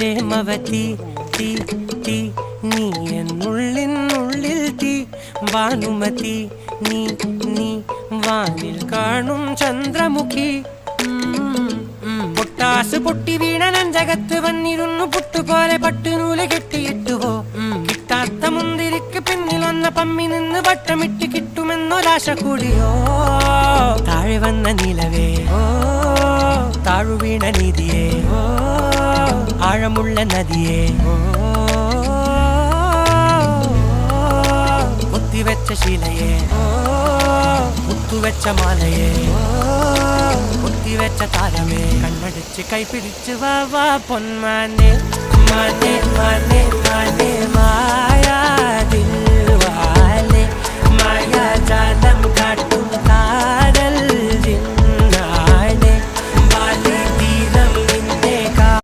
പ്രേമവതി തീ തീ നീ എന്നുള്ളിനുള്ളിൽ തീ ഭാനുമതി നീ നീ വാനിൽ കാണും ചന്ദ്രമുഖി പൊട്ടാസ് പൊട്ടി വീണ നെഞ്ചകത്ത് വന്നിരുന്നു പുട്ടുപോലെ പട്ടുനൂല് കെട്ടിയിട്ടുവോ കിട്ടാത്ത മുന്തിരിക്ക് പിന്നിൽ വന്ന പമ്മി നിന്ന് വട്ടമിട്ട് കിട്ടുമെന്നൊരാശ കൂടിയോ താഴെ വന്ന നിലവേ ഓ താഴു വീണ നിധിയേ ഓ ആഴമുള്ള നദിയേ ഓ ഒത്തിവെച്ച ശിലയേ ഓ മുത്തുവെച്ച മാലയേ ഒത്തിവെച്ച താരമേ കണ്ണടിച്ച് കൈപിടിച്ച് വാ വാ പൊന്മാനെ മാനെ മാനെ മാനെ മായാ ദിൽവാലെ മായാ ജാലം കാട്ടി